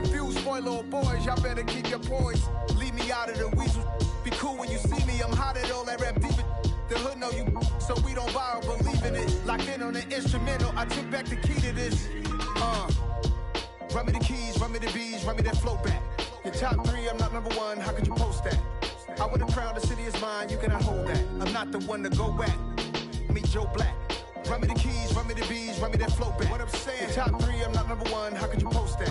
confused, spoiled little boys. Y'all better keep your poise. Leave me out of the weasel. Be cool when you see me. I'm hot at all that rap deep. The hood know you, so we don't borrow, believe in it. Locked in on the instrumental. I took back the key to this. Run me the keys, run me the bees, run me that flow back. Your top 3, I'm not number 1. How could you post that? I would have crowned the city is mine. You cannot hold that. I'm not the one to go back. Meet Joe Black. Run me the keys, run me the bees, run me that flow back. What I'm saying, top 3, I'm not number 1. How could you post that?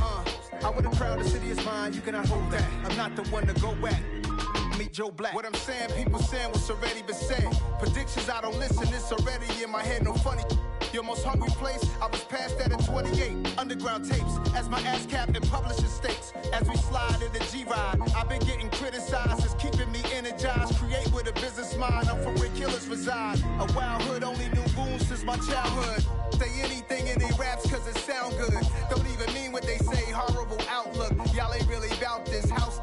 I would have crowned the city is mine. You cannot hold that. I'm not the one to go back. Meet Joe Black. What I'm saying, people saying what's already been said. Predictions, I don't listen. It's already in my head. No funny. Your most hungry place, I was past that in 28. Underground tapes, as my ass cap in publishing states. As we slide in the G-Ride, I've been getting criticized. It's keeping me energized. Create with a business mind. I'm from where killers reside. A wild hood, only knew goons since my childhood. Say anything in they raps cause it sound good. Don't even mean what they say, horrible outlook. Y'all ain't really about this house.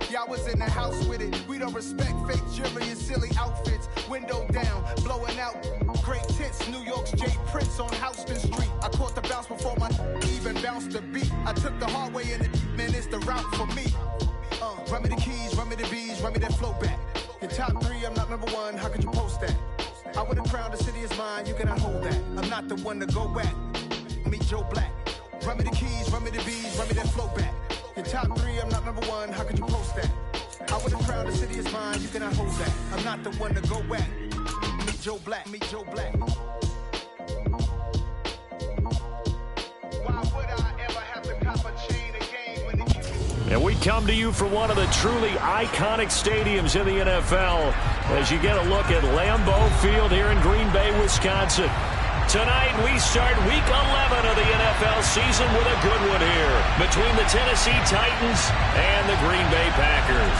Y'all was in the house with it. We don't respect fake jewelry and silly outfits. Window down, blowing out great tits. New York's Jay Prince on Houston Street. I caught the bounce before my even bounced the beat. I took the hard way in it, man, it's the route for me. Run me the keys, run me the bees, run me that flow back. Your top 3, I'm not number 1. How could you post that? I would have crowned the city is mine. You cannot hold that. I'm not the one to go back. Meet Joe Black. Run me the keys, run me the bees, run me that flow back. Your top 3, I'm not number 1. How could you post that? I would have crowned the city is mine. You cannot hold that. I'm not the one to go back. Meet Joe Black. Meet Joe Black. Why would I ever have to cop a chain again when it... And we come to you from one of the truly iconic stadiums in the NFL as you get a look at Lambeau Field here in Green Bay, Wisconsin. Tonight, we start Week 11 of the NFL season with a good one here between the Tennessee Titans and the Green Bay Packers.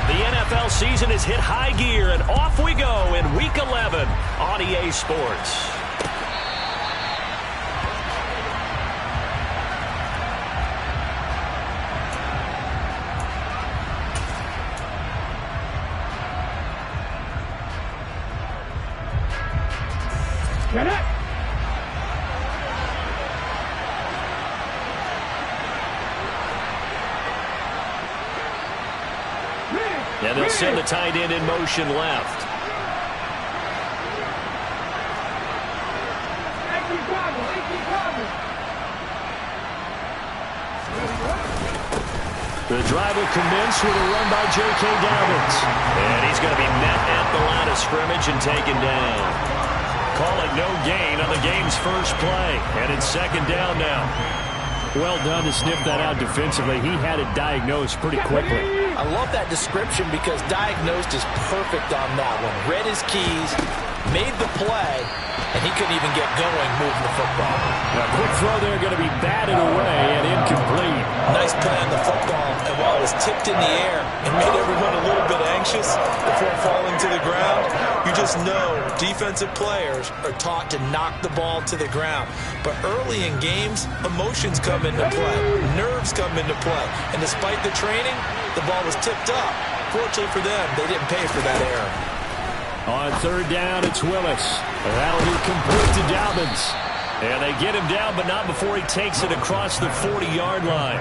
The NFL season has hit high gear, and off we go in Week 11 on EA Sports. Get it! And they'll send the tight end in motion left. The drive will commence with a run by J.K. Dobbins. And he's going to be met at the line of scrimmage and taken down. Call it no gain on the game's first play. And it's second down now. Well done to sniff that out defensively. He had it diagnosed pretty quickly. I love that description because diagnosed is perfect on that one. Read his keys, made the play, and he couldn't even get going moving the football. A quick throw there going to be batted away and incomplete. Nice play on the football, and while it was tipped in the air, it made everyone a little bit anxious before falling to the ground. You just know defensive players are taught to knock the ball to the ground. But early in games, emotions come into play. Nerves come into play. And despite the training, the ball was tipped up. Fortunately for them, they didn't pay for that error. On third down, it's Willis. That'll be complete to Dobbins. And they get him down, but not before he takes it across the 40-yard line.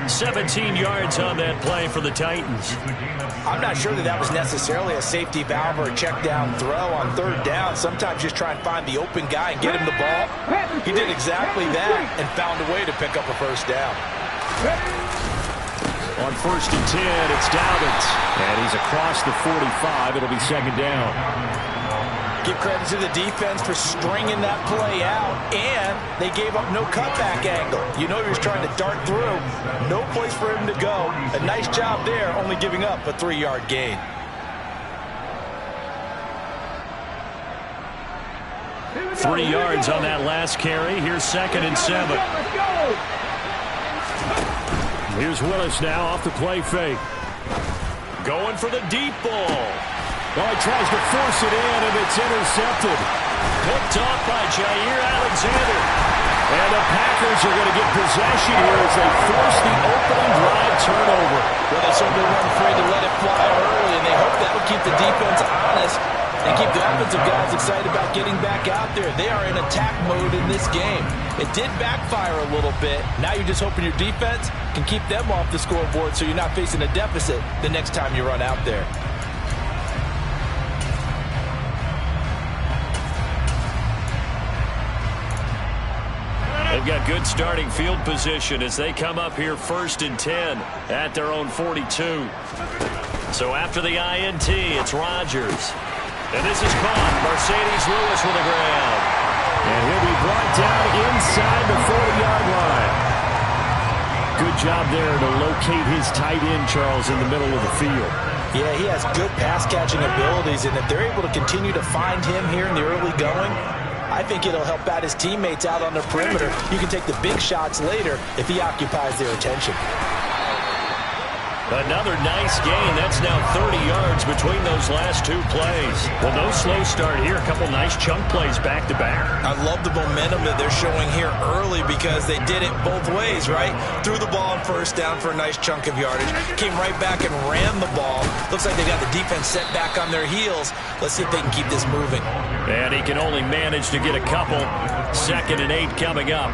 17 yards on that play for the Titans. I'm not sure that was necessarily a safety valve or a check down throw on third down. Sometimes just try and find the open guy and get him the ball. He did exactly that and found a way to pick up a first down. On first and 10, it's Dobbins. And he's across the 45. It'll be second down. Give credit to the defense for stringing that play out, and they gave up no cutback angle. You know he was trying to dart through. No place for him to go. A nice job there, only giving up a 3-yard gain. Three yards on that last carry. Here's second and 7. Here's Willis now off the play fake. Going for the deep ball. Oh, he tries to force it in, and it's intercepted. Picked off by Jair Alexander. And the Packers are going to get possession here as they force the opening drive turnover. Well, they certainly weren't afraid to let it fly early, and they hope that would keep the defense honest and keep the offensive guys excited about getting back out there. They are in attack mode in this game. It did backfire a little bit. Now you're just hoping your defense can keep them off the scoreboard so you're not facing a deficit the next time you run out there. They've got good starting field position as they come up here 1st and 10 at their own 42. So after the INT, it's Rodgers. And this is caught. Mercedes Lewis with the ground. And he'll be brought down inside the 40-yard line. Good job there to locate his tight end, Charles, in the middle of the field. Yeah, he has good pass-catching abilities, and if they're able to continue to find him here in the early going, I think it'll help out his teammates out on the perimeter. You can take the big shots later if he occupies their attention. Another nice gain. That's now 30 yards between those last two plays. Well, no slow start here. A couple nice chunk plays back-to-back. I love the momentum that they're showing here early because they did it both ways, right? Threw the ball on 1st down for a nice chunk of yardage. Came right back and ran the ball. Looks like they got the defense set back on their heels. Let's see if they can keep this moving. And he can only manage to get a couple. 2nd and 8 coming up.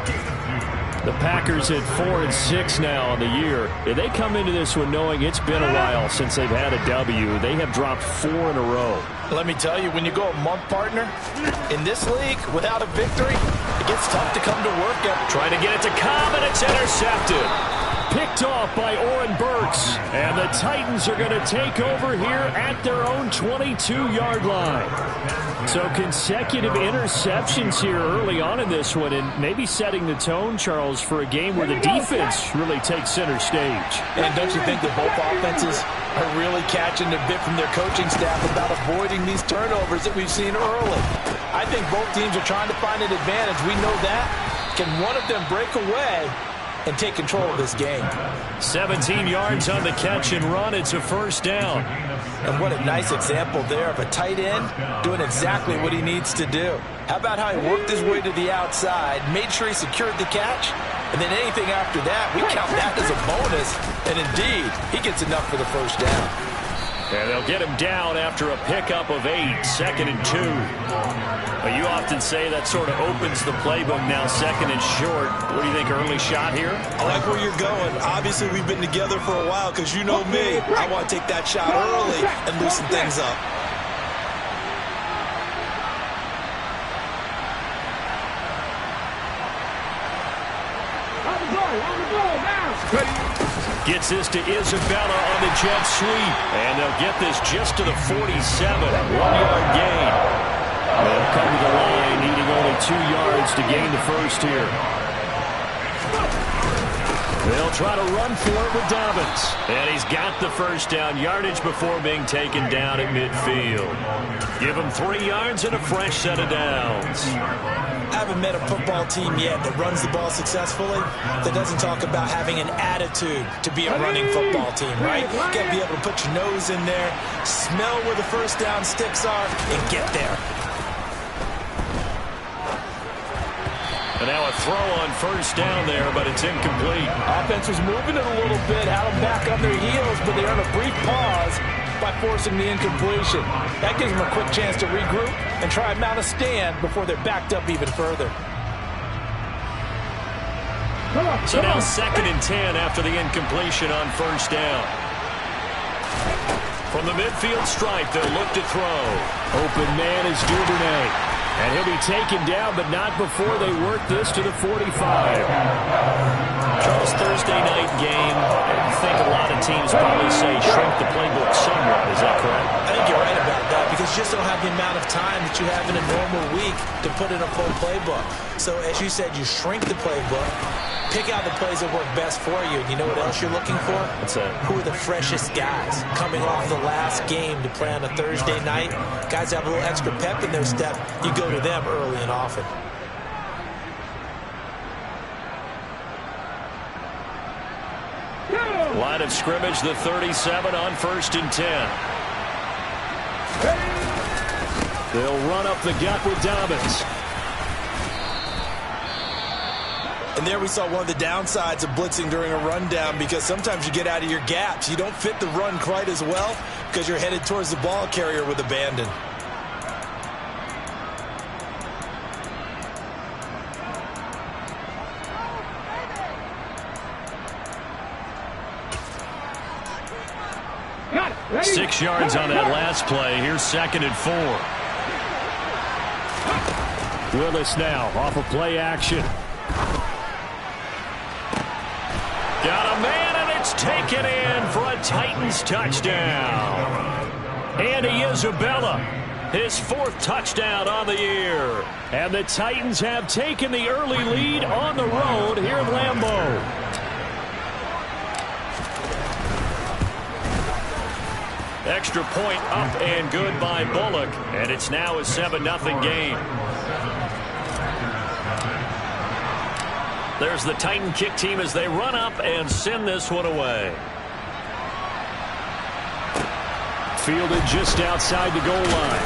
The Packers at 4-6 now on the year. They come into this one knowing it's been a while since they've had a W. They have dropped 4 in a row. Let me tell you, when you go a month, partner, in this league, without a victory, it gets tough to come to work. Trying to get it to Cobb, and it's intercepted. Picked off by Oren Burks. And the Titans are going to take over here at their own 22-yard line. So consecutive interceptions here early on in this one, and maybe setting the tone, Charles, for a game where the defense really takes center stage. And don't you think that both offenses are really catching the bit from their coaching staff about avoiding these turnovers that we've seen early? I think both teams are trying to find an advantage. We know that. Can one of them break away and take control of this game? 17 yards on the catch and run. It's a 1st down. And what a nice example there of a tight end doing exactly what he needs to do. How about how he worked his way to the outside, made sure he secured the catch, and then anything after that, we count that as a bonus. And indeed, he gets enough for the 1st down. And they'll get him down after a pickup of 8, 2nd and 2. But you often say that sort of opens the playbook now, 2nd and short. What do you think, early shot here? I like where you're going. Obviously, we've been together for a while because you know me. I want to take that shot early and loosen things up. Gets this to Isabella on the jet sweep. And they'll get this just to the 47. 1-yard gain. They'll come to the line, needing only 2 yards to gain the 1st here. They'll try to run for it with Dobbins. And he's got the 1st down, yardage before being taken down at midfield. Give him 3 yards and a fresh set of downs. I haven't met a football team yet that runs the ball successfully that doesn't talk about having an attitude to be a running football team, right? You got to be able to put your nose in there, smell where the 1st down sticks are, and get there. And now a throw on 1st down there, but it's incomplete. Offense was moving it a little bit, had them back on their heels, but they earned a brief pause by forcing the incompletion. That gives them a quick chance to regroup and try and mount a stand before they're backed up even further. So now 2nd and 10 after the incompletion on 1st down. From the midfield stripe, they'll look to throw. Open man is Duvernay. And he'll be taken down, but not before they work this to the 45. Charles, Thursday night game, I think a lot of teams probably say shrink the playbook somewhat. Is that correct? I think you're right about that because you just don't have the amount of time that you have in a normal week to put in a full playbook. So as you said, you shrink the playbook, pick out the plays that work best for you. You know what else you're looking for? What's that? Who are the freshest guys coming off the last game to play on a Thursday night? Guys have a little extra pep in their step. You go to them early and often. Line of scrimmage, the 37 on 1st and 10. They'll run up the gut with Dobbins. And there we saw one of the downsides of blitzing during a rundown because sometimes you get out of your gaps. You don't fit the run quite as well because you're headed towards the ball carrier with abandon. 6 yards on that last play. Here's 2nd and 4. Willis now off of play action. Got a man, and it's taken in for a Titans touchdown. Andy Isabella, his 4th touchdown on the year. And the Titans have taken the early lead on the road here at Lambeau. Extra point up and good by Bullock, and it's now a 7-0 game. There's the Titan kick team as they run up and send this one away. Fielded just outside the goal line.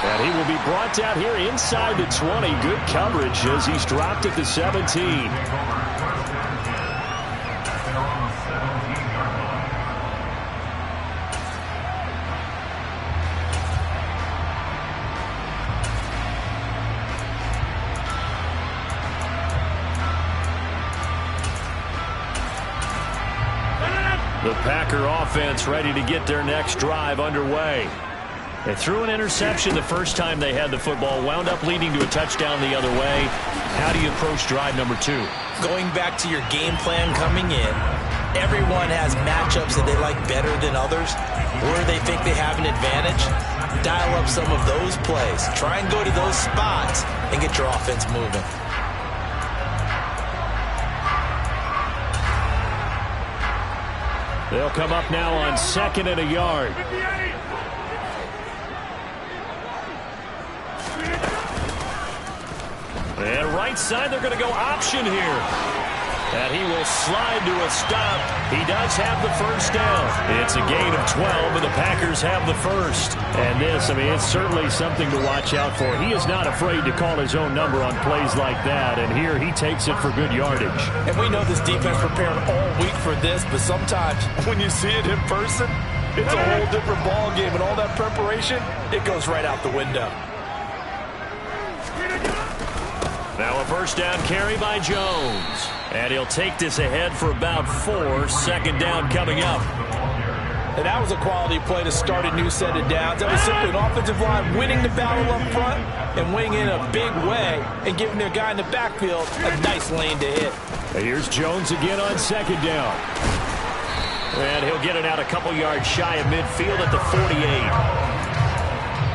And he will be brought down here inside the 20. Good coverage as he's dropped at the 17. The Packer offense ready to get their next drive underway. They threw an interception the first time they had the football, wound up leading to a touchdown the other way. How do you approach drive number 2? Going back to your game plan coming in, everyone has matchups that they like better than others, where they think they have an advantage. Dial up some of those plays. Try and go to those spots and get your offense moving. They'll come up now on 2nd and a yard. And right side, they're going to go option here. And he will slide to a stop. He does have the first down. It's a gain of 12, and the Packers have the first. And this, I mean, it's certainly something to watch out for. He is not afraid to call his own number on plays like that, and here he takes it for good yardage. And we know this defense prepared all week for this, but sometimes when you see it in person, it's a whole different ball game, and all that preparation, it goes right out the window. Now a first down carry by Jones. And he'll take this ahead for about 4. 2nd down coming up. And that was a quality play to start a new set of downs. That was simply an offensive line winning the battle up front and winning in a big way and giving their guy in the backfield a nice lane to hit. And here's Jones again on 2nd down. And he'll get it out a couple yards shy of midfield at the 48.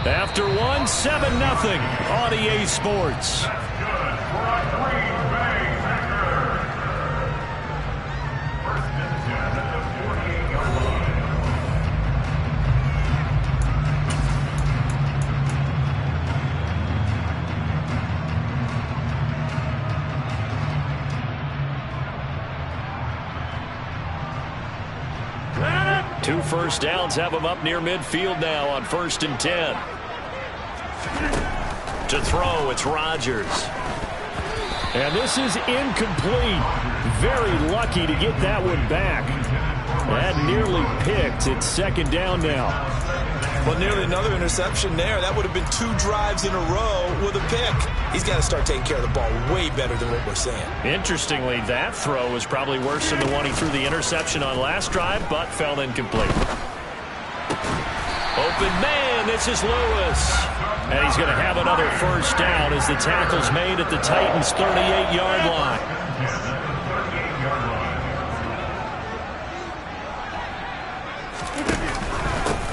After 1, 7-0 on EA Sports. Two first downs have him up near midfield now on 1st and 10. To throw, it's Rodgers. And this is incomplete. Very lucky to get that one back. That nearly picked. It's 2nd down now. Well, nearly another interception there. That would have been 2 drives in a row with a pick. He's got to start taking care of the ball way better than what we're seeing. Interestingly, that throw was probably worse than the one he threw the interception on last drive, but fell incomplete. Open man, this is Lewis. And he's going to have another first down as the tackle's made at the Titans' 38-yard line.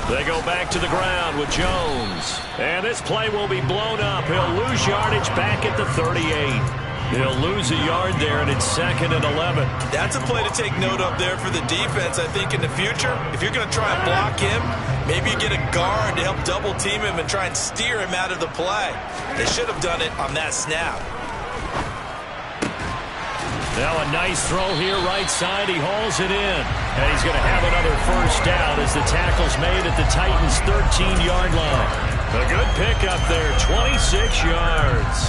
They go back to the ground with Jones. And this play will be blown up. He'll lose yardage back at the 38. He'll lose a yard there, and it's 2nd and 11. That's a play to take note of there for the defense, I think, in the future. If you're going to try and block him, maybe you get a guard to help double-team him and try and steer him out of the play. They should have done it on that snap. Now a nice throw here right side. He hauls it in. And he's going to have another first down as the tackle's made at the Titans' 13-yard line. A good pickup there, 26 yards.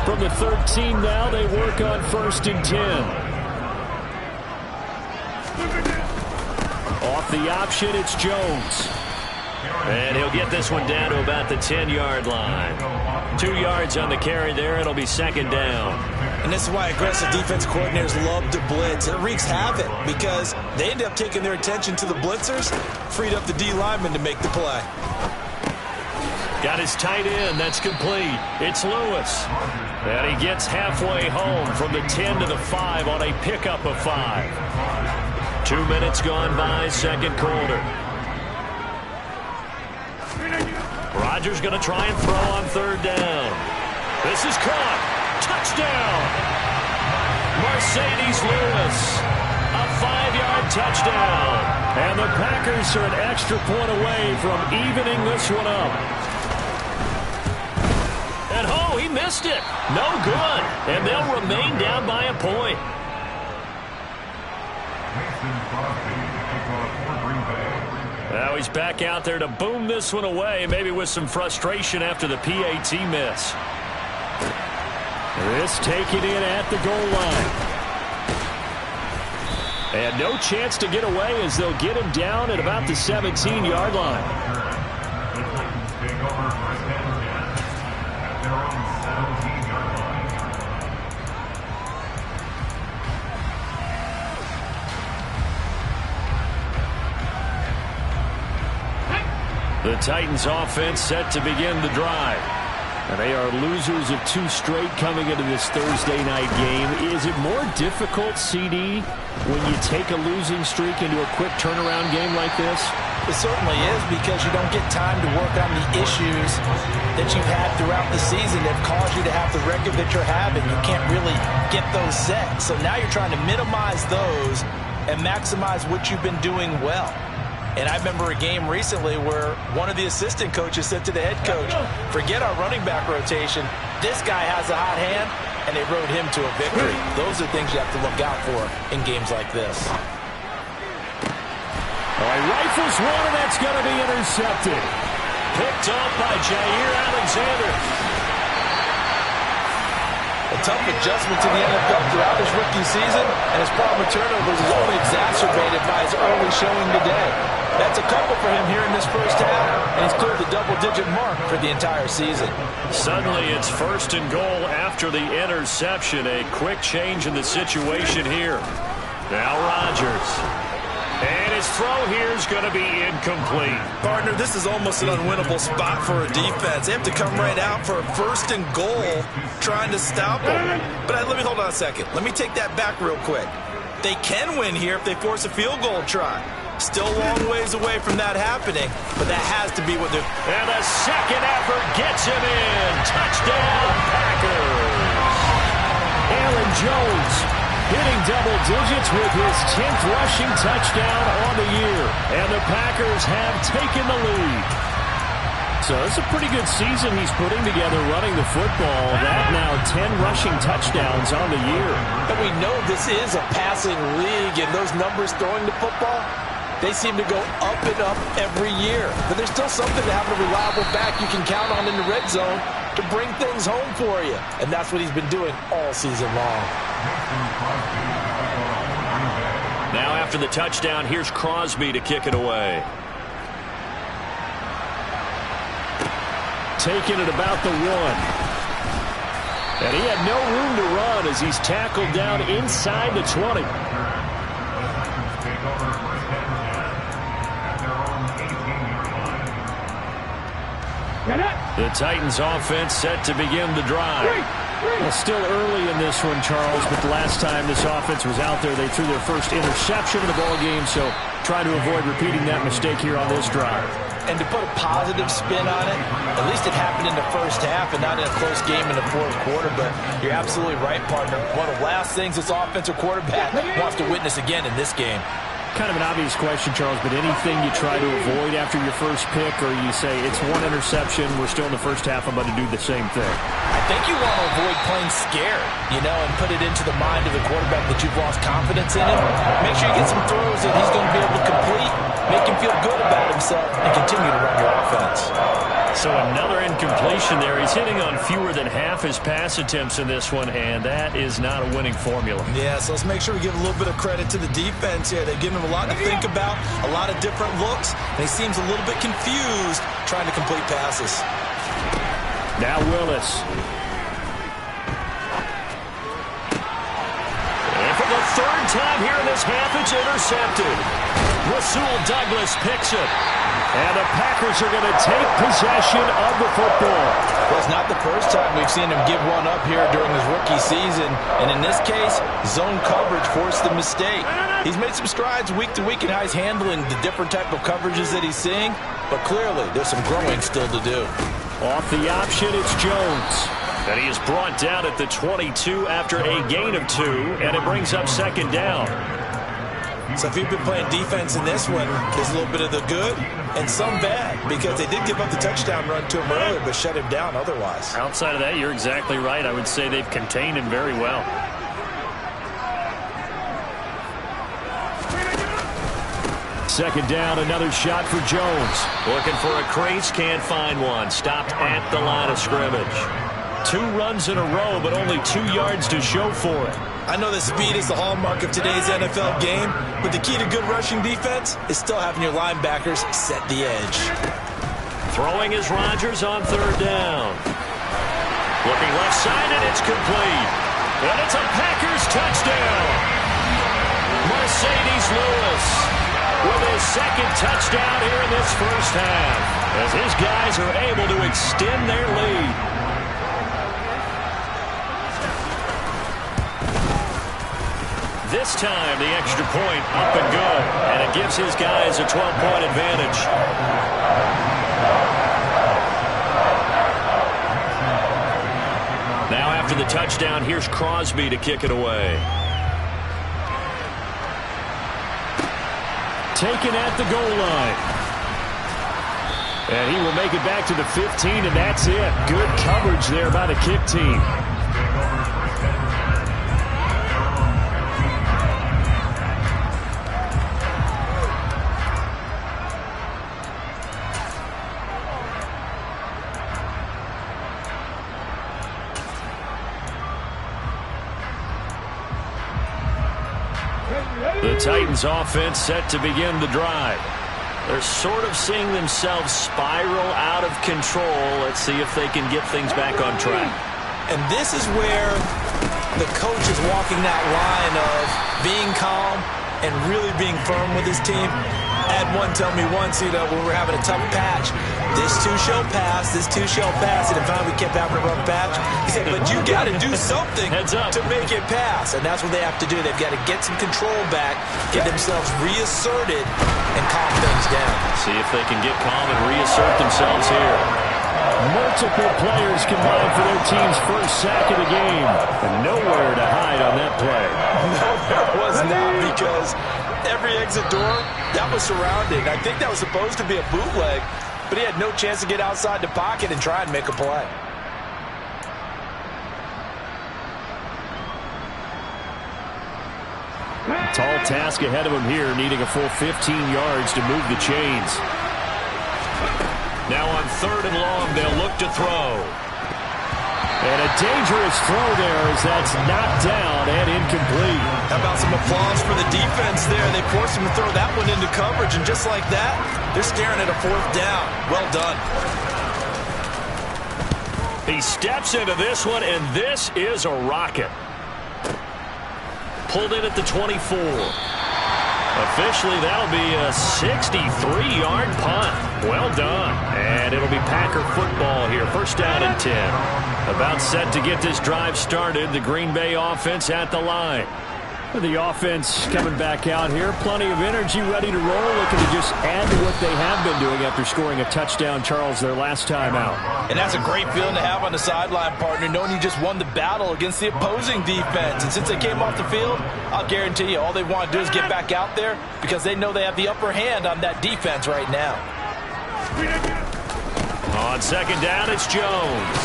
From the 13 now, they work on 1st and 10. Off the option, it's Jones. And he'll get this one down to about the 10-yard line. 2 yards on the carry there. It'll be second down. And this is why aggressive defense coordinators love to blitz. It wreaks havoc because they end up taking their attention to the blitzers, freed up the D lineman to make the play. Got his tight end. That's complete. It's Lewis. And he gets halfway home from the 10 to the 5 on a pickup of 5. 2 minutes gone by, second quarter. Rodgers going to try and throw on third down. This is caught. Touchdown. Mercedes Lewis. A 5-yard touchdown. And the Packers are an extra point away from evening this one up. And oh, he missed it. No good. And they'll remain down by a point. Now he's back out there to boom this one away, maybe with some frustration after the PAT miss. This taken in at the goal line. And no chance to get away as they'll get him down at about the 17-yard line. The Titans offense set to begin the drive. And they are losers of 2 straight coming into this Thursday night game. Is it more difficult, CD, when you take a losing streak into a quick turnaround game like this? It certainly is, because you don't get time to work on the issues that you've had throughout the season that caused you to have the record that you're having. You can't really get those set. So now you're trying to minimize those and maximize what you've been doing well. And I remember a game recently where one of the assistant coaches said to the head coach, forget our running back rotation. This guy has a hot hand, and they rode him to a victory. Those are things you have to look out for in games like this. All right, rifles one, and that's going to be intercepted. Picked up by Jair Alexander. A tough adjustment to the NFL throughout his rookie season, and his problem with turnovers is only exacerbated by his early showing today. That's a couple for him here in this first half, and he's cleared the double-digit mark for the entire season. Suddenly it's first and goal after the interception. A quick change in the situation here. Now Rodgers. And his throw here is going to be incomplete. Partner, this is almost an unwinnable spot for a defense. They have to come right out for a first and goal trying to stop them. But let me hold on a second. Let me take that back real quick. They can win here if they force a field goal try. Still a long ways away from that happening, but that has to be what they're... And the second effort gets him in. Touchdown, Packers. Aaron Jones hitting double digits with his 10th rushing touchdown on the year. And the Packers have taken the lead. So it's a pretty good season he's putting together running the football. That now 10 rushing touchdowns on the year. And we know this is a passing league, and those numbers throwing the football, they seem to go up and up every year. But there's still something to having a reliable back you can count on in the red zone to bring things home for you. And that's what he's been doing all season long. Now after the touchdown, here's Crosby to kick it away. Taking it about the 1. And he had no room to run as he's tackled down inside the 20. The Titans offense set to begin the drive. Well, still early in this one, Charles, but the last time this offense was out there, they threw their first interception of the ball game, so try to avoid repeating that mistake here on this drive. And to put a positive spin on it, at least it happened in the first half and not in a close game in the fourth quarter, but you're absolutely right, partner. One of the last things this offensive quarterback wants to witness again in this game. Kind of an obvious question, Charles, but anything you try to avoid after your first pick, or you say it's one interception, we're still in the first half, I'm about to do the same thing? I think you want to avoid playing scared, and put it into the mind of the quarterback that you've lost confidence in him. Make sure you get some throws that he's going to be able to complete, make him feel good about himself, and continue to run your offense. So another incompletion there. He's hitting on fewer than half his pass attempts in this one, and that is not a winning formula. Yeah, so let's make sure we give a little bit of credit to the defense here. They've given him a lot to think about, a lot of different looks, and he seems a little bit confused trying to complete passes. Now Willis. And for the third time here in this half, it's intercepted. Rasul Douglas picks it. And the Packers are going to take possession of the football. Well, it's not the first time we've seen him give one up here during his rookie season. And in this case, zone coverage forced the mistake. He's made some strides week to week in how he's handling the different type of coverages that he's seeing. But clearly, there's some growing still to do. Off the option, it's Jones. And he is brought down at the 22 after a gain of 2. And it brings up second down. So if you've been playing defense in this one, there's a little bit of the good and some bad, because they did give up the touchdown run to him earlier, but shut him down otherwise. Outside of that, you're exactly right. I would say they've contained him very well. Second down, another shot for Jones. Looking for a crease, can't find one. Stopped at the line of scrimmage. 2 runs in a row, but only 2 yards to show for it. I know that speed is the hallmark of today's NFL game, but the key to good rushing defense is still having your linebackers set the edge. Throwing is Rodgers on third down. Looking left side, and it's complete. And it's a Packers touchdown. Mercedes Lewis with his second touchdown here in this first half, as his guys are able to extend their lead. This time, the extra point up and good, and it gives his guys a 12-point advantage. Now, after the touchdown, here's Crosby to kick it away. Taken at the goal line. And he will make it back to the 15, and that's it. Good coverage there by the kick team. The Titans offense set to begin the drive. They're sort of seeing themselves spiral out of control. Let's see if they can get things back on track. And this is where the coach is walking that line of being calm and really being firm with his team. I had one tell me once, when we were having a tough patch, this too shall pass, this too shall pass, and finally we kept having a rough patch. He said, but you got to do something to make it pass, and that's what they have to do. They've got to get some control back, get themselves reasserted, and calm things down. See if they can get calm and reassert themselves here. Multiple players combined for their team's first sack of the game, and nowhere to hide on that play. No, there was not, because every exit door, that was surrounded. I think that was supposed to be a bootleg, but he had no chance to get outside the pocket and try and make a play. Tall task ahead of him here, needing a full 15 yards to move the chains. Now on third and long, they'll look to throw. And a dangerous throw there as that's knocked down and incomplete. How about some applause for the defense there? They forced him to throw that one into coverage, and just like that, they're staring at a 4th down. Well done. He steps into this one, and this is a rocket. Pulled in at the 24. Officially, that'll be a 63-yard punt. Well done. And it'll be Packer football here. First down and 10. About set to get this drive started. The Green Bay offense at the line. The offense coming back out here. Plenty of energy, ready to roll. Looking to just add to what they have been doing after scoring a touchdown, Charles, their last time out. And that's a great feeling to have on the sideline, partner, knowing you just won the battle against the opposing defense. And since they came off the field, I'll guarantee you all they want to do is get back out there, because they know they have the upper hand on that defense right now. On second down, it's Jones.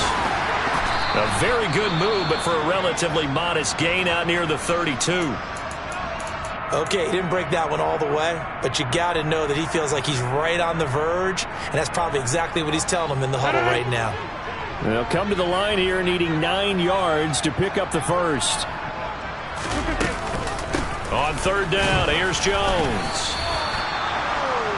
A very good move, but for a relatively modest gain out near the 32. Okay, he didn't break that one all the way, but you got to know that he feels like he's right on the verge, and that's probably exactly what he's telling him in the huddle right now. They'll come to the line here needing 9 yards to pick up the first. On third down, here's Jones.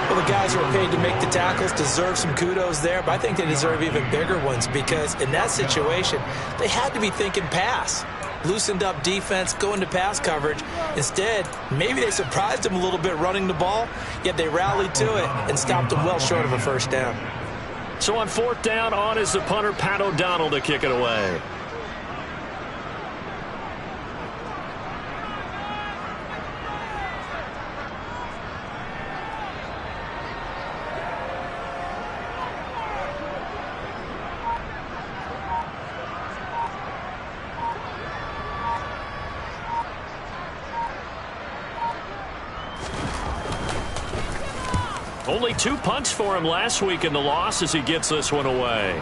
Well, the guys who are paid to make the tackles deserve some kudos there, but I think they deserve even bigger ones because in that situation, they had to be thinking pass. Loosened up defense, going to pass coverage. Instead, maybe they surprised him a little bit running the ball, yet they rallied to it and stopped him well short of a first down. So on fourth down, on is the punter, Pat O'Donnell, to kick it away. Only 2 punts for him last week in the loss as he gets this one away.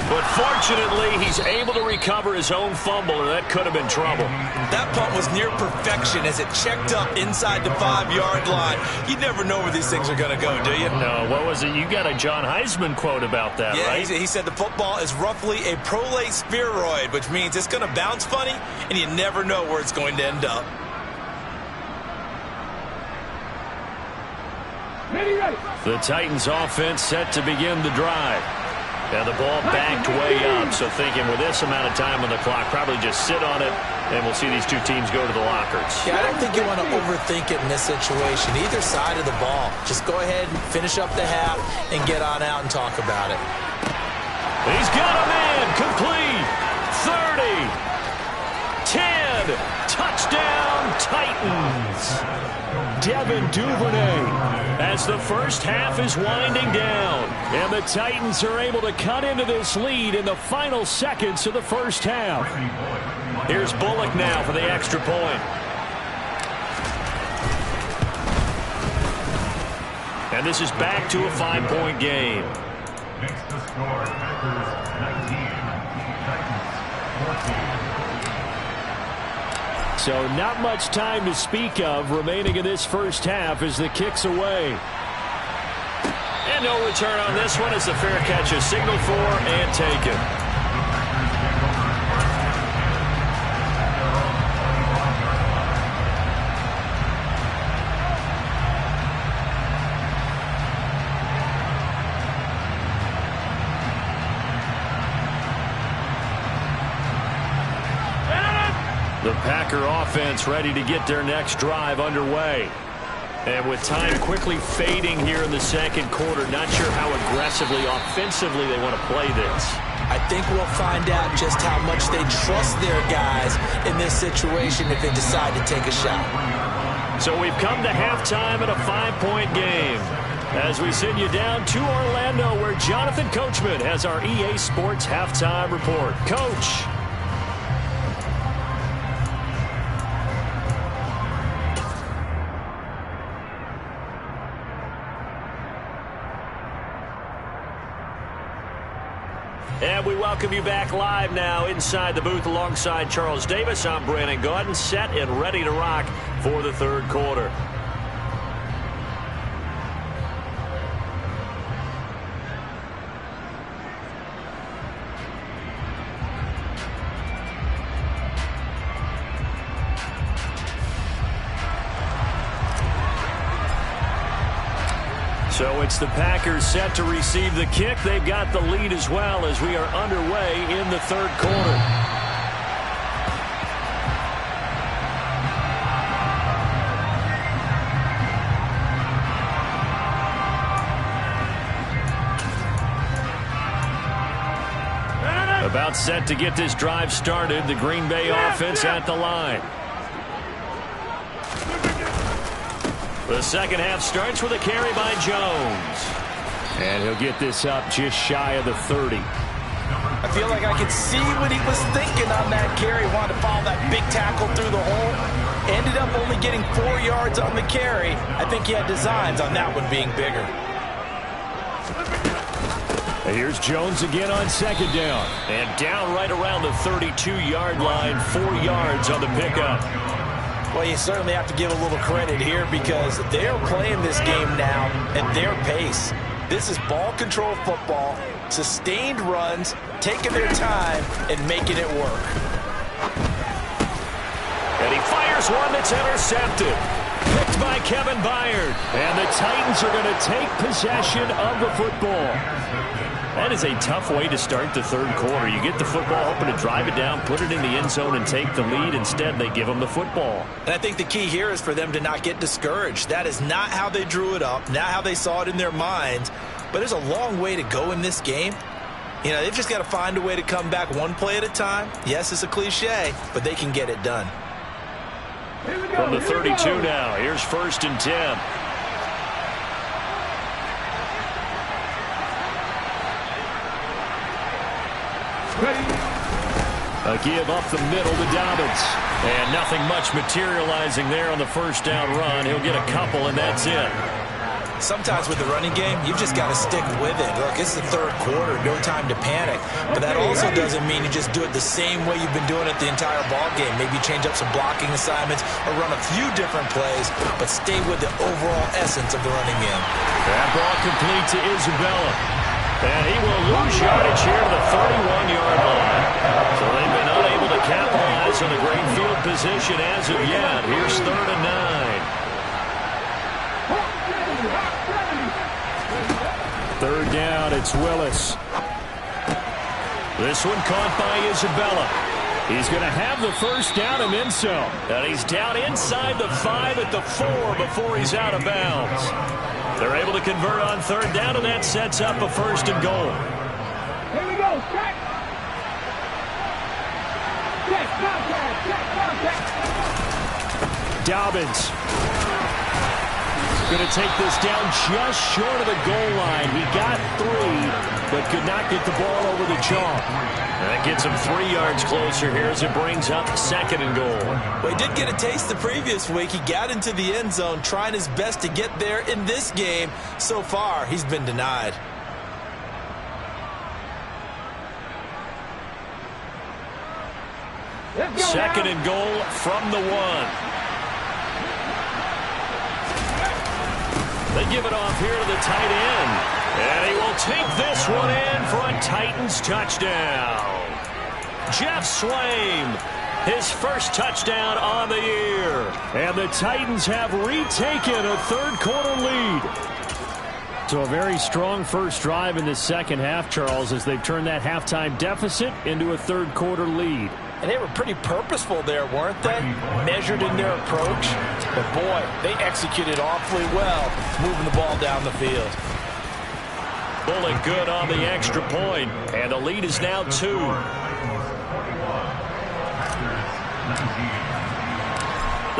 But fortunately, he's able to recover his own fumble, or that could have been trouble. That punt was near perfection as it checked up inside the 5-yard line. You never know where these things are going to go, do you? No, what was it? You got a John Heisman quote about that, right? Yeah, he said the football is roughly a prolate spheroid, which means it's going to bounce funny, and you never know where it's going to end up. The Titans offense set to begin the drive. And the ball backed way up, so thinking with this amount of time on the clock, probably just sit on it, and we'll see these two teams go to the lockers. Yeah, I don't think you want to overthink it in this situation. Either side of the ball. Just go ahead and finish up the half and get on out and talk about it. He's got a man, complete, 30, 10, touchdown Titans. Devin Duvernay as the first half is winding down. And the Titans are able to cut into this lead in the final seconds of the first half. Here's Bullock now for the extra point. And this is back to a 5-point game. Makes the score Packers 19, Titans 14. So not much time to speak of remaining in this first half as the kick's away. And no return on this one as the fair catch is signaled for and taken. The Packer offense ready to get their next drive underway. And with time quickly fading here in the second quarter, not sure how aggressively, offensively they want to play this. I think we'll find out just how much they trust their guys in this situation if they decide to take a shot. So we've come to halftime in a 5-point game. As we send you down to Orlando, where Jonathan Coachman has our EA Sports halftime report. Coach. And we welcome you back live now inside the booth alongside Charles Davis. I'm Brandon Gaudin, set and ready to rock for the third quarter. So it's the Packers set to receive the kick. They've got the lead as well as we are underway in the third quarter. About set to get this drive started. The Green Bay offense at the line. The second half starts with a carry by Jones. And he'll get this up just shy of the 30. I feel like I could see what he was thinking on that carry. Wanted to follow that big tackle through the hole. Ended up only getting 4 yards on the carry. I think he had designs on that one being bigger. Here's Jones again on second down. And down right around the 32-yard line, 4 yards on the pickup. Well, you certainly have to give a little credit here because they're playing this game now at their pace. This is ball control football, sustained runs, taking their time and making it work. And he fires one that's intercepted. Picked by Kevin Byard. And the Titans are going to take possession of the football. That is a tough way to start the third quarter. You get the football, hoping to drive it down, put it in the end zone, and take the lead. Instead, they give them the football. And I think the key here is for them to not get discouraged. That is not how they drew it up, not how they saw it in their minds. But there's a long way to go in this game. You know, they've just got to find a way to come back one play at a time. Yes, it's a cliche, but they can get it done. From the 32 now, here's 1st and 10. A give up the middle to Dobbins. And nothing much materializing there on the first down run. He'll get a couple, and that's it. Sometimes with the running game, you've just got to stick with it. Look, it's the third quarter, no time to panic. But that also doesn't mean you just do it the same way you've been doing it the entire ball game. Maybe change up some blocking assignments or run a few different plays, but stay with the overall essence of the running game. That ball complete to Isabella. And he will lose yardage here to the 31-yard line. So they've been unable to capitalize on the great field position as of yet. Here's 3rd and 9. Third down, it's Willis. This one caught by Isabella. He's going to have the first down and then some. And he's down inside the 5 at the 4 before he's out of bounds. They're able to convert on third down, and that sets up a 1st and goal. Here we go. Check. Dobbins going to take this down just short of the goal line. He got 3, but could not get the ball over the chalk. That gets him 3 yards closer here as it brings up 2nd and goal. Well, he did get a taste the previous week. He got into the end zone, trying his best to get there in this game. So far, he's been denied. Second and goal from the 1. They give it off here to the tight end. And he will take this one in for a Titans touchdown. Jeff Swaim, his first touchdown on the year. And the Titans have retaken a third quarter lead. So a very strong first drive in the second half, Charles, as they've turned that halftime deficit into a third quarter lead. And they were pretty purposeful there, weren't they? Measured in their approach. But, boy, they executed awfully well, moving the ball down the field. Bullock good on the extra point, and the lead is now 2.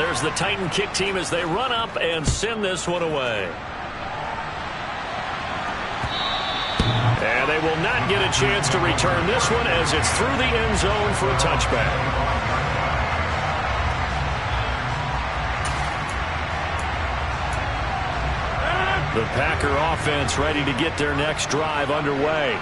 There's the Titan kick team as they run up and send this one away. And they will not get a chance to return this one as it's through the end zone for a touchback. The Packer offense ready to get their next drive underway.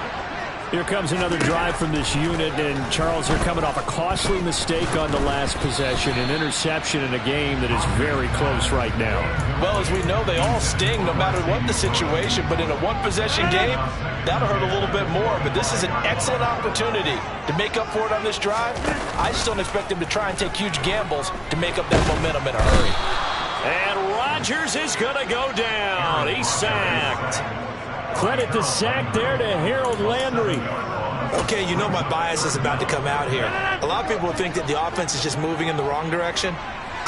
Here comes another drive from this unit, and Charles, they're coming off a costly mistake on the last possession, an interception in a game that is very close right now. Well, as we know, they all sting no matter what the situation, but in a one-possession game, that'll hurt a little bit more. But this is an excellent opportunity to make up for it on this drive. I just don't expect them to try and take huge gambles to make up that momentum in a hurry. And Rodgers is going to go down. He's sacked. Credit the sack there to Harold Landry. Okay, you know my bias is about to come out here. A lot of people think that the offense is just moving in the wrong direction.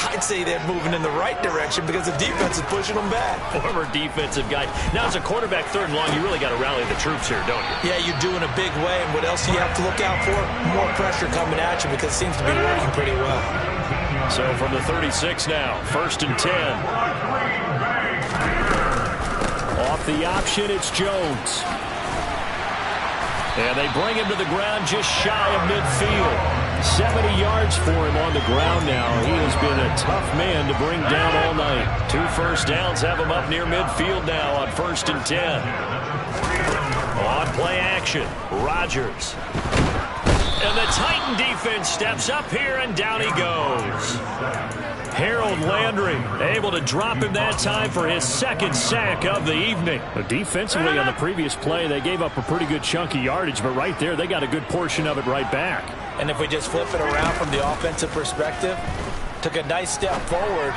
I'd say they're moving in the right direction because the defense is pushing them back. Former defensive guy. Now, as a quarterback, third and long, you really got to rally the troops here, don't you? Yeah, you do in a big way. And what else do you have to look out for? More pressure coming at you because it seems to be working pretty well. So from the 36 now, 1st and 10. Off the option, it's Jones. And they bring him to the ground just shy of midfield. 70 yards for him on the ground now. He has been a tough man to bring down all night. 2 first downs have him up near midfield now on 1st and 10. On play action, Rodgers. And the Titan defense steps up here, and down he goes. Harold Landry able to drop him that time for his second sack of the evening. Defensively on the previous play, they gave up a pretty good chunk of yardage, but right there, they got a good portion of it right back. And if we just flip it around from the offensive perspective, took a nice step forward,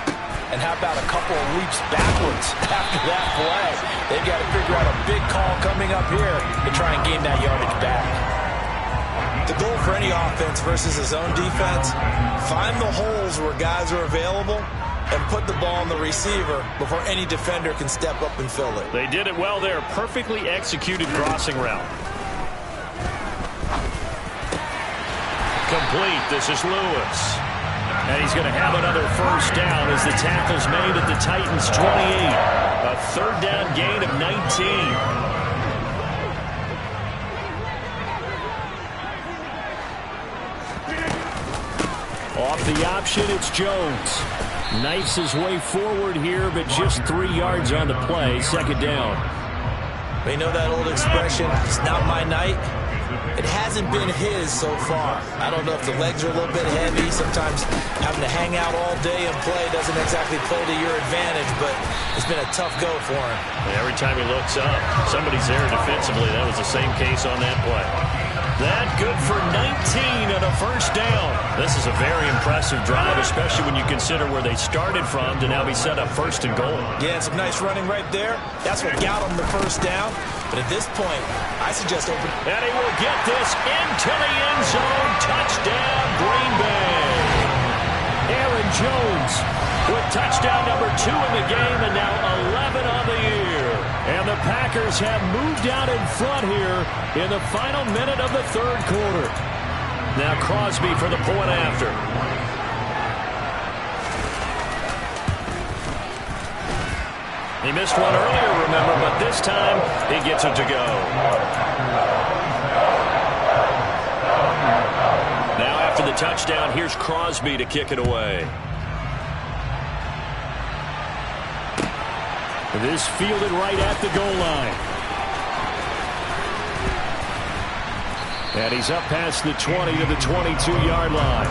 and how about a couple of leaps backwards after that play? They've got to figure out a big call coming up here to try and gain that yardage back. The goal for any offense versus his own defense, find the holes where guys are available and put the ball on the receiver before any defender can step up and fill it. They did it well there. Perfectly executed crossing route. Complete. This is Lewis. And he's going to have another first down as the tackle's made at the Titans' 28. A third down gain of 19. Off the option, it's Jones. Knifes his way forward here, but just 3 yards on the play. Second down. We know that old expression, it's not my night. It hasn't been his so far. I don't know if the legs are a little bit heavy. Sometimes having to hang out all day and play doesn't exactly play to your advantage, but it's been a tough go for him. Every time he looks up, somebody's there defensively. That was the same case on that play. That good for 19 and a first down. This is a very impressive drive, especially when you consider where they started from to now be set up first and goal. Yeah, some nice running right there. That's what got him the first down. But at this point, I suggest open. And he will get this into the end zone. Touchdown, Green Bay. Aaron Jones with touchdown number 2 in the game, and now 11 on the year. And the Packers have moved out in front here in the final minute of the third quarter. Now Crosby for the point after. He missed one earlier, remember, but this time he gets it to go. Now after the touchdown, here's Crosby to kick it away. This fielded right at the goal line. And he's up past the 20 to the 22-yard line.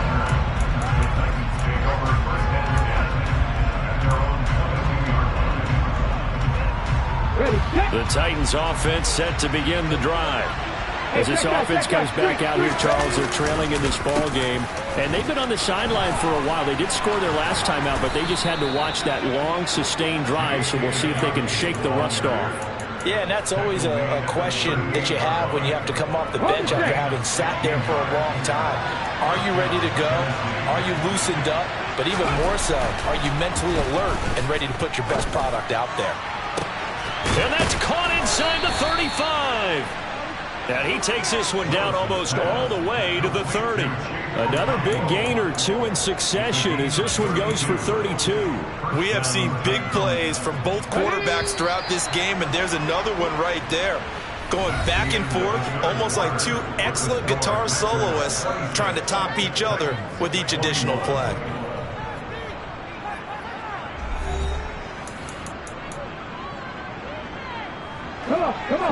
The Titans offense set to begin the drive. As this offense comes back out here, Charles, they're trailing in this ball game. And they've been on the sideline for a while. They did score their last time out, but they just had to watch that long, sustained drive, so we'll see if they can shake the rust off. Yeah, and that's always a question that you have when you have to come off the bench after having sat there for a long time. Are you ready to go? Are you loosened up? But even more so, are you mentally alert and ready to put your best product out there? And that's caught inside the 35. And he takes this one down almost all the way to the 30. Another big gain or 2 in succession as this one goes for 32. We have seen big plays from both quarterbacks throughout this game, and there's another one right there. Going back and forth, almost like 2 excellent guitar soloists trying to top each other with each additional play.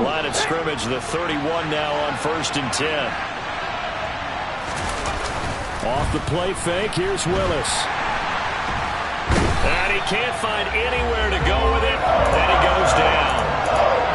Line of scrimmage, the 31 now on 1st and 10. Off the play fake, here's Willis. And he can't find anywhere to go with it, and he goes down.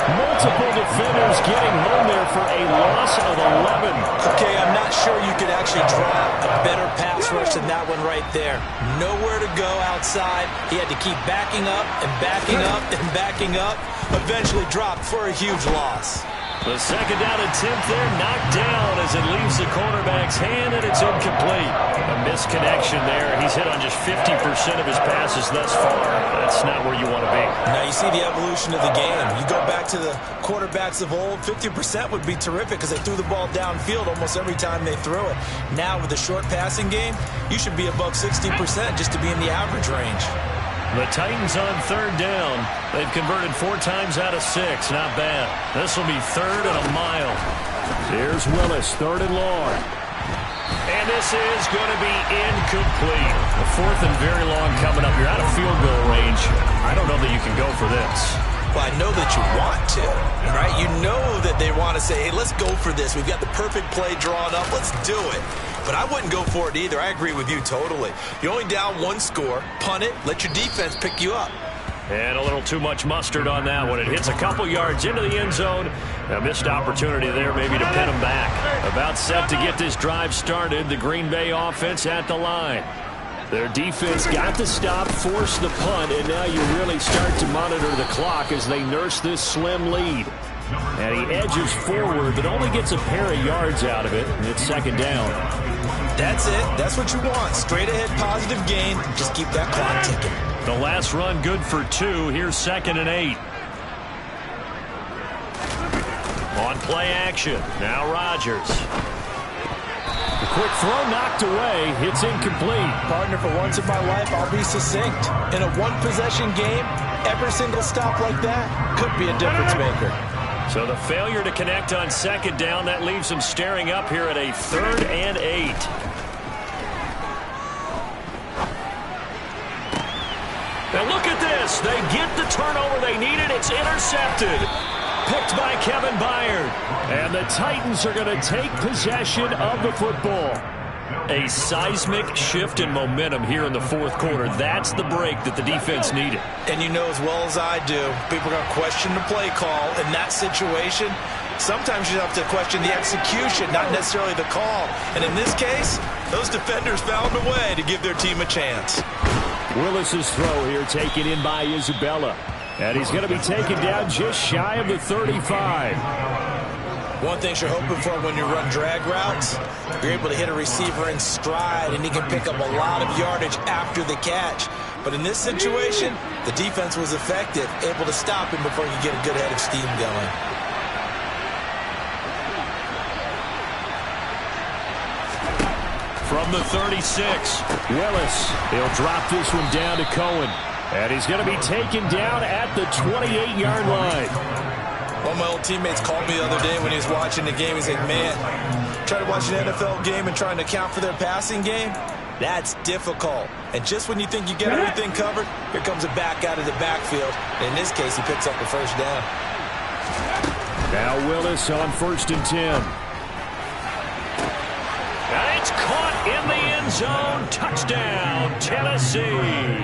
Multiple defenders getting home there for a loss of 11. Okay, I'm not sure you could actually draw a better pass rush than that one right there. Nowhere to go outside. He had to keep backing up and backing up and backing up. Eventually dropped for a huge loss. The second down attempt there knocked down as it leaves the cornerback's hand, and it's incomplete. A misconnection there. He's hit on just 50% of his passes thus far. That's not where you want to be. Now you see the evolution of the game. You go back to the quarterbacks of old, 50% would be terrific because they threw the ball downfield almost every time they threw it. Now with the short passing game, you should be above 60% just to be in the average range. The Titans on 3rd down. They've converted 4 times out of 6. Not bad. This will be 3rd and a mile. Here's Willis, 3rd and long. And this is going to be incomplete. The 4th and very long coming up. You're out of field goal range. I don't know that you can go for this. Well, I know that you want to, right? You know that they want to say, hey, let's go for this. We've got the perfect play drawn up. Let's do it. But I wouldn't go for it either. I agree with you totally. You're only down one score. Punt it. Let your defense pick you up. And a little too much mustard on that one. It hits a couple yards into the end zone. A missed opportunity there maybe to pin them back. About set to get this drive started. The Green Bay offense at the line. Their defense got the stop, forced the punt, and now you really start to monitor the clock as they nurse this slim lead. And he edges forward, but only gets a pair of yards out of it, and it's second down. That's it. That's what you want. Straight ahead positive gain. Just keep that clock ticking. The last run good for 2. Here's 2nd and 8. On play action. Now Rodgers. The quick throw knocked away. It's incomplete. Partner, for once in my life, I'll be succinct. In a one-possession game, every single stop like that could be a difference maker. So the failure to connect on 2nd down, that leaves them staring up here at a 3rd and 8. And look at this. They get the turnover they needed. It's intercepted. Picked by Kevin Byard. And the Titans are going to take possession of the football. A seismic shift in momentum here in the fourth quarter. That's the break that the defense needed. And you know as well as I do, people are going to question the play call in that situation. Sometimes you have to question the execution, not necessarily the call. And in this case, those defenders found a way to give their team a chance. Willis's throw here taken in by Isabella. And he's going to be taken down just shy of the 35. One thing you're hoping for when you run drag routes, you're able to hit a receiver in stride, and he can pick up a lot of yardage after the catch. But in this situation, the defense was effective, able to stop him before you get a good head of steam going. From the 36, Willis. He'll drop this one down to Cohen. And he's going to be taken down at the 28-yard line. One of my old teammates called me the other day when he was watching the game. He said, man, trying to watch an NFL game and trying to account for their passing game, that's difficult. And just when you think you get everything covered, here comes a back out of the backfield. And in this case, he picks up the first down. Now Willis on 1st and 10. And it's caught in the end zone. Touchdown, Tennessee.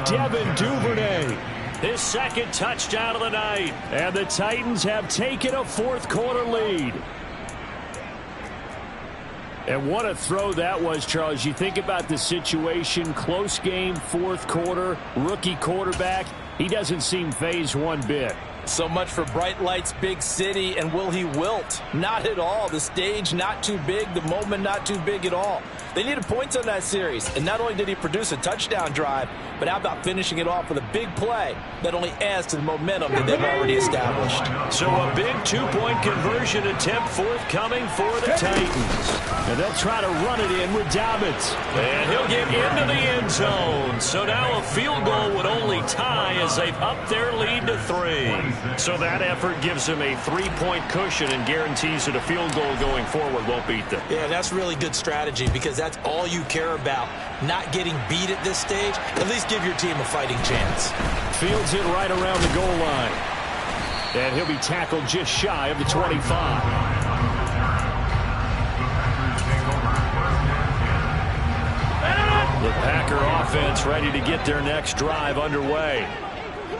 Devin Duvernay. His 2nd touchdown of the night. And the Titans have taken a fourth quarter lead. And what a throw that was, Charles. You think about the situation, close game, fourth quarter, rookie quarterback. He doesn't seem fazed one bit. So much for bright lights, big city, and will he wilt? Not at all. The stage not too big, the moment not too big at all. They needed points on that series, and not only did he produce a touchdown drive, but how about finishing it off with a big play that only adds to the momentum that they've already established. So a big 2-point conversion attempt forthcoming for the Titans. And they'll try to run it in with Dobbins. And he'll get into the end zone. So now a field goal would only tie as they've upped their lead to 3. So that effort gives them a 3-point cushion and guarantees that a field goal going forward won't beat them. Yeah, that's really good strategy because that's all you care about. Not getting beat at this stage. At least give your team a fighting chance. Fields it right around the goal line. And he'll be tackled just shy of the 25. The Packer offense ready to get their next drive underway.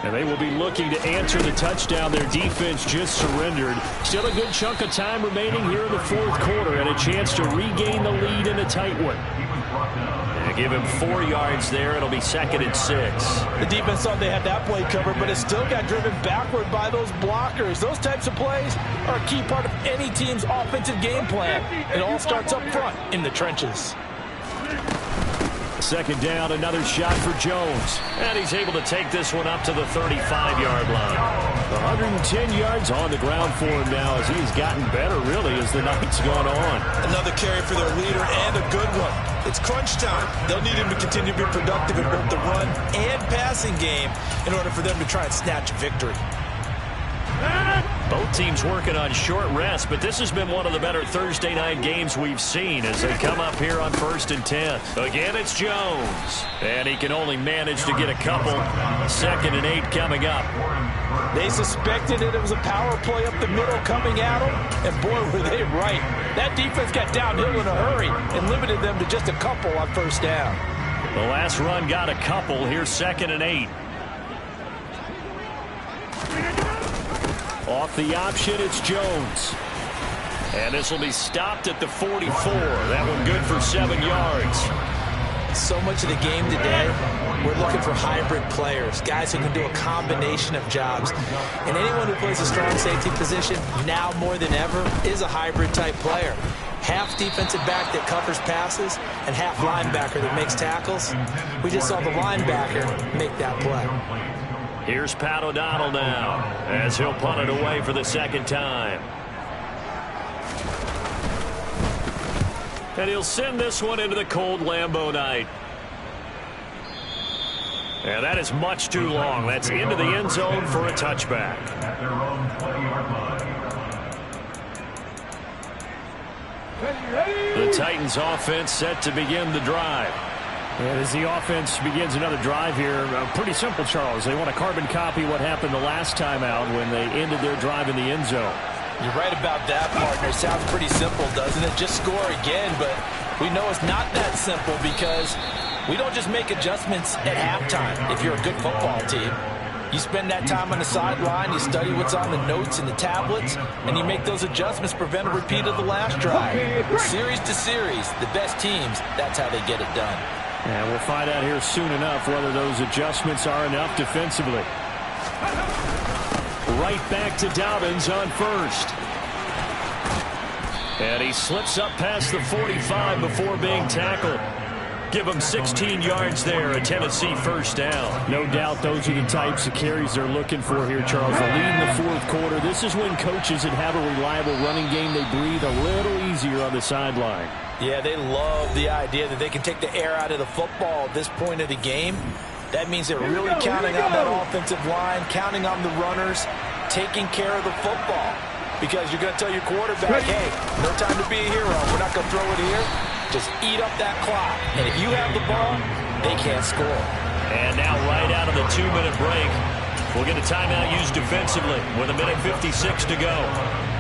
And they will be looking to answer the touchdown their defense just surrendered. Still a good chunk of time remaining here in the fourth quarter and a chance to regain the lead in a tight one. And give him 4 yards there. It'll be 2nd and 6. The defense thought they had that play covered, but it still got driven backward by those blockers. Those types of plays are a key part of any team's offensive game plan. It all starts up front in the trenches. 2nd down, another shot for Jones. And he's able to take this one up to the 35-yard line. 110 yards on the ground for him now as he's gotten better, really, as the night's gone on. Another carry for their leader and a good one. It's crunch time. They'll need him to continue to be productive in both the run and passing game in order for them to try and snatch a victory. Both teams working on short rest, but this has been one of the better Thursday night games we've seen as they come up here on 1st and 10. Again, it's Jones, and he can only manage to get a couple. 2nd and 8 coming up. They suspected that it was a power play up the middle coming at them, and boy, were they right. That defense got downhill in a hurry and limited them to just a couple on 1st down. The last run got a couple. Here's 2nd and 8. Off the option, it's Jones. And this will be stopped at the 44. That one good for 7 yards. So much of the game today, we're looking for hybrid players, guys who can do a combination of jobs. And anyone who plays a strong safety position, now more than ever, is a hybrid type player. Half defensive back that covers passes and half linebacker that makes tackles. We just saw the linebacker make that play. Here's Pat O'Donnell now as he'll punt it away for the 2nd time. And he'll send this one into the cold Lambeau night. And that is much too long. That's into the end zone for a touchback. At their own 20-yard line. The Titans offense set to begin the drive. And as the offense begins another drive here, pretty simple, Charles. They want to carbon copy what happened the last time out when they ended their drive in the end zone. You're right about that, partner. Sounds pretty simple, doesn't it? Just score again, but we know it's not that simple because we don't just make adjustments at halftime if you're a good football team. You spend that time on the sideline, you study what's on the notes and the tablets, and you make those adjustments to prevent a repeat of the last drive. Series to series, the best teams, that's how they get it done. And we'll find out here soon enough whether those adjustments are enough defensively. Right back to Dobbins on 1st. And he slips up past the 45 before being tackled. Give him 16 yards there, a Tennessee 1st down. No doubt those are the types of carries they're looking for here, Charles. The lead in the 4th quarter. This is when coaches that have a reliable running game, they breathe a little easier on the sideline. Yeah, they love the idea that they can take the air out of the football at this point of the game. That means they're really counting on that offensive line, counting on the runners, taking care of the football. Because you're going to tell your quarterback, hey, no time to be a hero. We're not going to throw it here. Just eat up that clock. And if you have the ball, they can't score. And now right out of the 2-minute break, we'll get a timeout used defensively with 1:56 to go.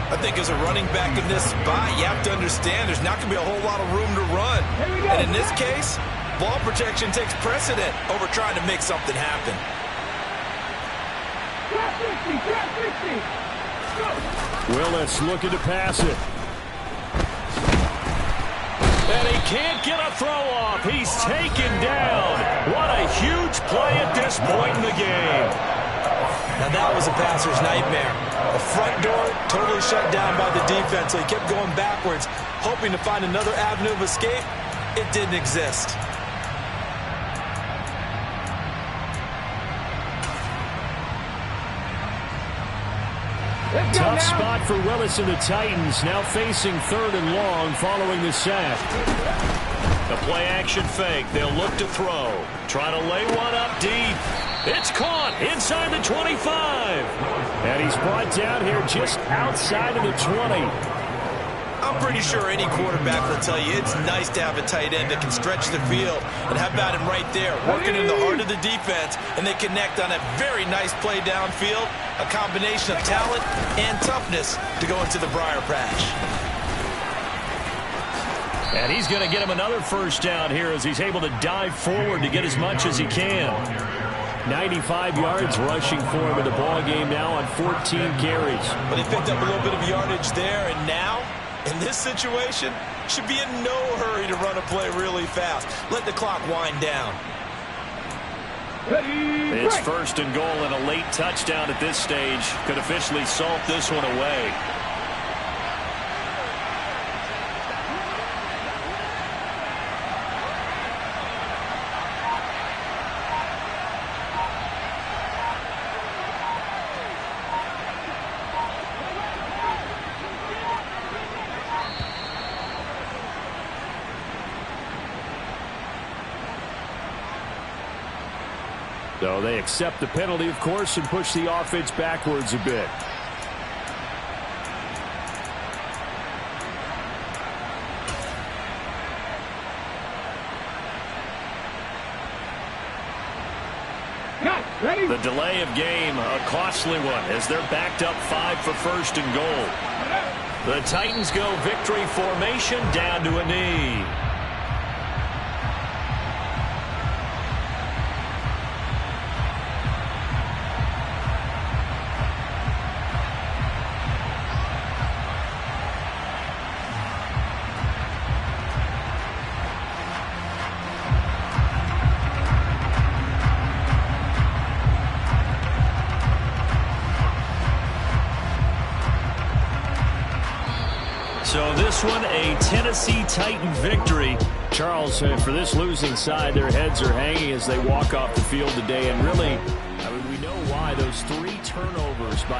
I think as a running back in this spot, you have to understand there's not going to be a whole lot of room to run. And in this case, ball protection takes precedent over trying to make something happen. Willis looking to pass it. And he can't get a throw off. He's taken down. What a huge play at this point in the game. Now that was a passer's nightmare. The front door totally shut down by the defense, so he kept going backwards, hoping to find another avenue of escape. It didn't exist. Tough spot for Willis and the Titans, now facing 3rd and long following the sack. The play-action fake. They'll look to throw. Try to lay one up deep. It's caught inside the 25. And he's brought down here just outside of the 20. I'm pretty sure any quarterback will tell you it's nice to have a tight end that can stretch the field. And how about him right there, working in the heart of the defense, and they connect on a very nice play downfield, a combination of talent and toughness to go into the briar patch. And he's going to get him another 1st down here as he's able to dive forward to get as much as he can. 95 yards rushing for him in the ball game now on 14 carries. But he picked up a little bit of yardage there, and now, in this situation, should be in no hurry to run a play really fast. Let the clock wind down. It's 1st and goal, and a late touchdown at this stage could officially salt this one away. So they accept the penalty, of course, and push the offense backwards a bit. Ready? The delay of game, a costly one, as they're backed up 5 for first and goal. The Titans go victory formation down to a knee. So this one, a Tennessee Titan victory. Charles, for this losing side, their heads are hanging as they walk off the field today. And really, I mean, we know why. Those 3 turnovers by